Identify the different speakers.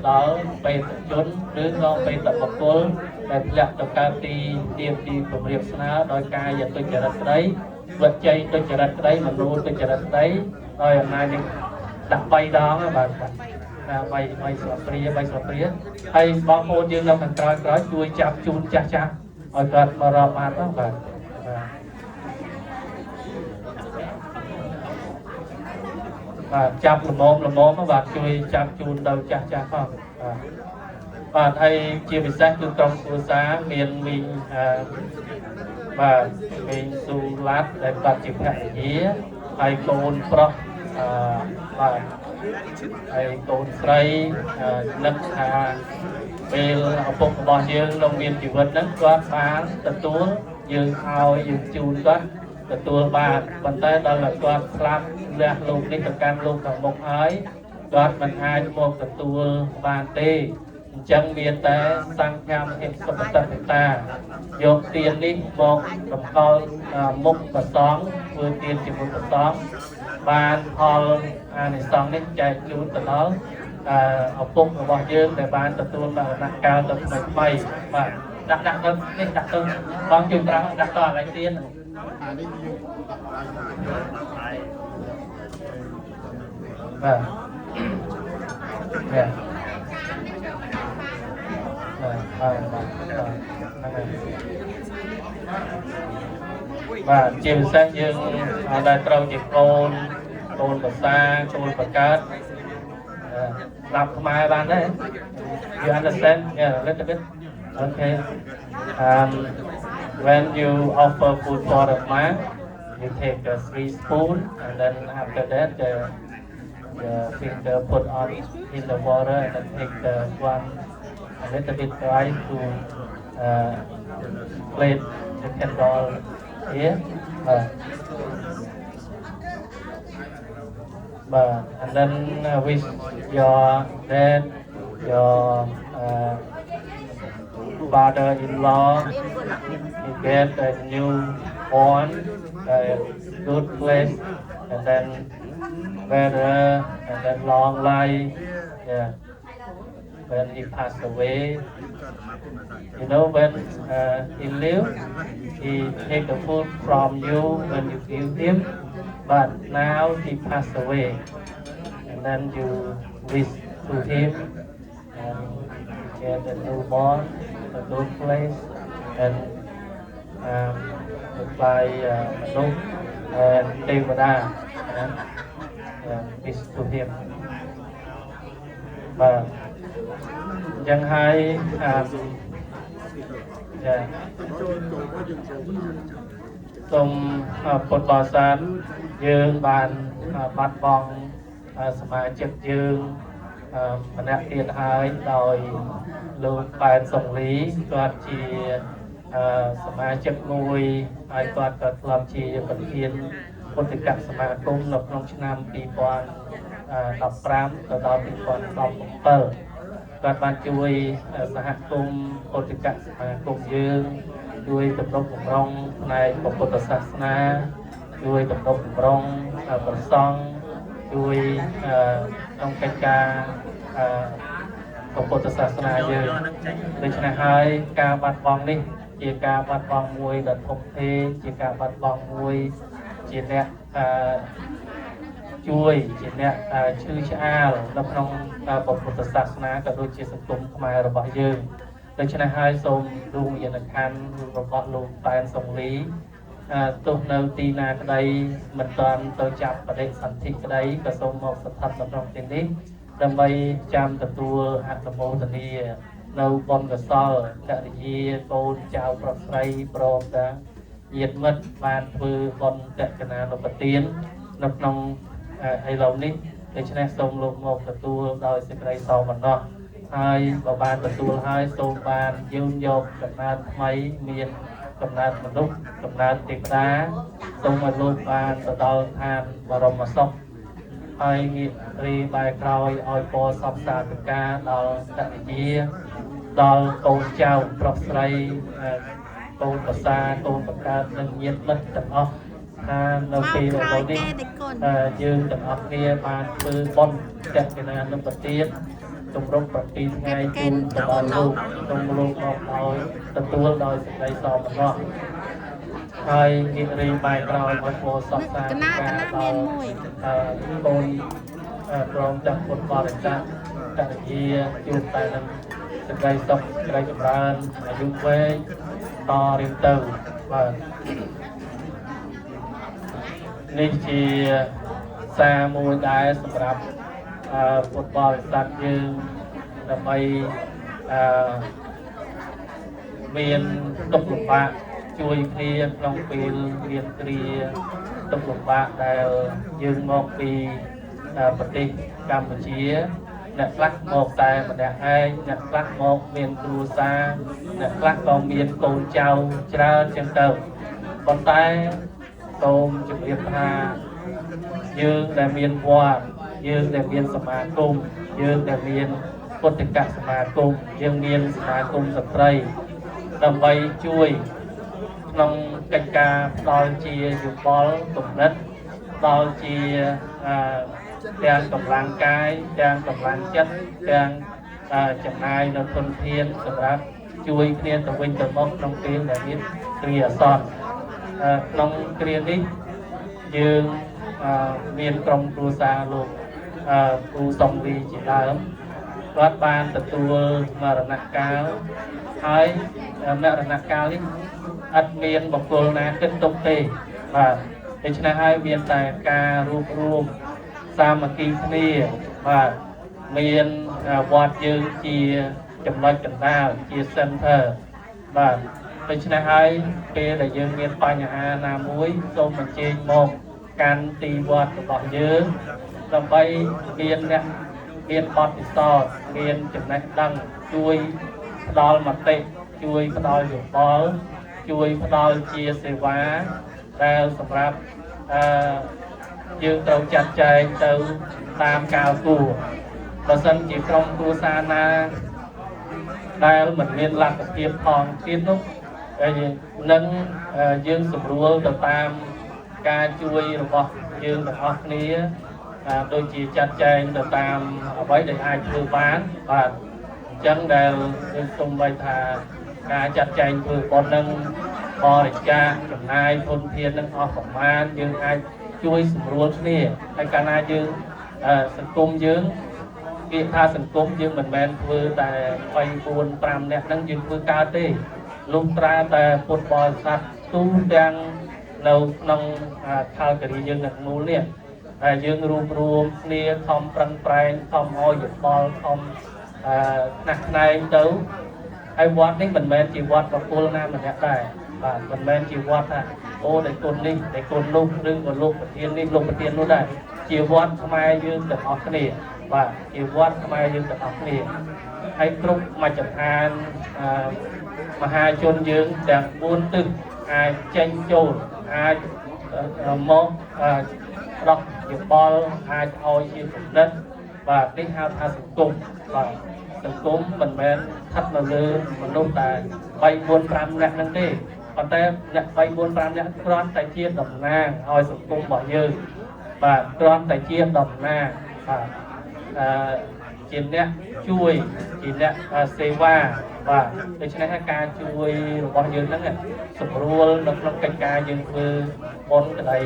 Speaker 1: đó về chốn đứng nó về tập một cuốn để lẹ tập cao tiêm của riêng sana đôi ca giờ tôi chờ đặt đấy vật chơi tôi chờ đặt đấy mà nuôi tôi chờ đặt đấy rồi hôm nay đi đặt bay đó các bạn bay sọt pria hay bom hôn dương đâu thành trói chui chạm chun cha rồi còn mà rò mát đó bạn chạm là mồm các bạn chui chạm chun đâu cha không và thay chia biệt sách từ trong số giá miền mình và mình su lát để bắt chụp hẹn dĩa hay côn pro và hay côn sấy nâng hà về phục bỏ dương nông viên chỉ vật nâng quát bán tập túa dương ao dương chun quát tập túa bà bàn tay đó là quát slap lẹ lục đi tập cam lục thằng mộc ấy quát mình hai một tập túa bàn tê chẳng miền té sang cam hiện sập tận ta dùng tiền đi một cầm co mục và xóm vừa tiền chỉ một xóm bàn hòn này xong đến chạy chú từ đó học phục của bọn dương để bàn tập tuôn là nặng cao tập mày và đặt hơn nên đặt hơn bằng chừng ra đặt toàn lấy tiền và và chiều sang dương đại trâu chỉ côn bờ xa côn bờ cát làm mai ban đấy you understand yeah a little bit okay when you offer food for the man you take 3 spoon and then after that the finger put on in the water and then take one a little bit dry to plate the candle here and then with your dad, your father-in-law, you get a newborn, a good place, and then better, and then long life. Yeah. When he passed away, you know, when he lived, he take the food from you when you give him, but now he passed away, and then you wish to him and get a newborn, a good place, and by Manuk and Devada, and wish to him. But dân hai tùng Phật Bò San dương bàn bắt bong sma chiếc dương mình đã tiền hai rồi luôn bàn tổng lý toàn chỉ sma chiếc nuôi hai toàn làm chỉ phần thiênคนติดกับสมาคมนกน้องชนามปีปอนดับปรามต่อปีปอนดับเปิดการบรรจุสหกรมคนติดกับสมาคมยืนด้วยตำรวจของรองในปกติศาสนาด้วยตำรวจของรองประซองด้วยต้องการปกติศาสนายืนโดยเฉพาะการบัดบองนี่จีการบัดบองมวยดัดทบเทจีการบัดบองมวยจีเนี่ยช่วยจีเนี่ยชื่อชาลนับน้องปกติศาสนากับโดยจีสังคมขมายระบายยืนโดยเฉพาะสมดูยันคันระบายลงแปลนส่งลีตัวเนื้อตีนากระไดมันตอนตัวจับประเด็นสันติกระไดกระสมมอกสัทธนับน้องเจนนี้ดำไปจำแต่ตัวอัตโมตนีនៅបនកសលករិយាកូនចៅប្រុសស្រីព្រមទាំងញាតិមិត្តបានធ្វើបន់តកណានុបទាននៅក្នុងឥឡូវនេះដូច្នេះសូមលោកមកទទួលដោយសេចក្តីសោមនស្សហើយបើបានទទួលហើយសូមបានយើងយកកំណើតថ្មីមានកំណើតមនុស្សកំណើតទេវតាសូមឲ្យលោកបានទៅដល់ឋានបរមសុខហើយងាករីបែរក្រោយឲ្យពរសពសាធិការដល់តតិយាដល់កូនចៅប្រុសស្រីកូនប្រសាកូនបង្កើតនិងញាតិមិត្តទាំងអស់ថានៅពេលឥឡូវនេះយើងទាំងអស់គ្នាបានធ្វើបុណ្យតេកណានុបទាន ជំរុំប្រទីថ្ងៃជូនដល់លោកក្នុងលោកមកឲ្យទទួលដោយសេចក្តីសោមនស្សហើយនិយាយបាយក្រោយមកពោសកសាការដល់កូនព្រមទាំងពុទ្ធបរិស័ទតរិយាជួបតែនឹងសេចក្តីសុខសេចក្តីចម្រើនអាយុវែងតរៀងទៅបាទនេះជាសារមួយដែរសម្រាប់ពុទ្ធបរិស័ទយើងដើម្បីមានទុក្ខលំបាកជួយគ្នាក្នុងពេលរៀនគ្រាទុក្ខលំបាកដែលយើងមកពីប្រទេសកម្ពុជាអ្នកខ្លះមកតែម្នាក់ឯងអ្នកខ្លះមកមានគ្រួសារអ្នកខ្លះក៏មានកូនចៅច្រើនចឹងទៅប៉ុន្តែសូមជម្រាបថាយើងដែលមានវត្តយើងដែលមានសមាគមយើងដែលមានពុទ្ធកសមាគមយើងមានសមាគមស្ត្រីដើម្បីជួយក្នុងកិច្ចការផ្ដល់ជាយោបល់គំនិតផ្ដល់ជាទាំងកម្លាំងកាយទាំងកម្លាំងចិត្តទាំងចំណាយនៅធនធានសម្រាប់ជួយគ្នាទៅវិញទៅមកក្នុងពេលដែលមានគ្រាអាសន្នក្នុងគ្រានេះយើងមានក្រុមគ្រួសារលោកគ្រូសំលីជាដើមគាត់បានទទួលមរណកាលហើយមរណកាលនេះអត់មានបុគ្គលណាគិតទុកទេបាទដូច្នេះហើយមានតែការរួបរวมសាមគ្គីគ្នាបាទមានវត្តយើងជាចំណុចកណ្ដាលជា center បាទដូច្នេះហើយពេលដែលយើងមានបញ្ហាណាមួយសូមអញ្ជើញមកកាន់ទីវត្តរបស់យើងដើម្បីមានអ្នកមានបទពិសោធន៍មានចំណេះដឹងជួយផ្ដល់មតិជួយផ្ដល់យោបល់ជួយផ្ដល់ជាសេវាដែលសម្រាប់យើងត្រូវចាត់ចែងទៅតាមកាលគួរបើសិនជាក្រុមគ្រួសារណាដែលមិនមានលទ្ធភាពផងទៀតនោះនឹងយើងសម្រួលទៅតាមការជួយរបស់យើងទាំងអស់គ្នាដូចជាចាត់ចែងទៅតាមអ្វីដែលអាចធ្វើបានបាទអញ្ចឹងដែលយើងសូមបីថាការចាត់ចែងធ្វើបុណ្យនឹងបរិច្ចាគចំណាយធនធាននឹងអស់ប្រមាណយើងអាចជួយសម្រួលគ្នាហើយកាលណាយើងសង្គមយើងពាក្យថាសង្គមយើងមិនមែនធ្វើតែ3 4 5នាក់ហ្នឹងយើងធ្វើកើតទេលុះត្រាតែពុទ្ធបរិស័ទទូទាំងនៅក្នុងខាលគិរីយើងទាំងមូលនេះហើយយើងរួមគ្នាខំប្រឹងប្រែងខំឲ្យយោបល់ខំណាស់ណែងទៅហើយវត្តនេះមិនមែនជាវត្តប្រគល់ណាម្នាក់ដែរបាទមិនមែនជាវត្តថាអូដែលគុណនេះដែលគុណនោះឬក៏លោកប្រធាននេះលោកប្រធាននោះដែរជាវត្តខ្មែរយើងទាំងអស់គ្នាបាទជាវត្តខ្មែរយើងទាំងអស់គ្នាហើយគ្រប់មជ្ឈដ្ឋានមហាជនយើងទាំង4ទិសអាចចេញចូលអាចមកដោះយោបល់អាចឲ្យជាកំណត់បាទនេះហៅថាសង្គមបាទសង្គមមិនមែនស្ថិតនៅលើមនុស្សតែ3 4 5នាក់ហ្នឹងទេប៉ុន្តែអ្នក3 4 5នាក់គ្រាន់តែជាតំណាងឲ្យសង្គមរបស់យើងបាទគ្រាន់តែជាតំណាងបាទជាអ្នកជួយជាអ្នកសេវាបាទដូច្នេះការជួយរបស់យើងហ្នឹងសម្រួលនៅក្នុងកិច្ចការយើងធ្វើបុណ្យក្តី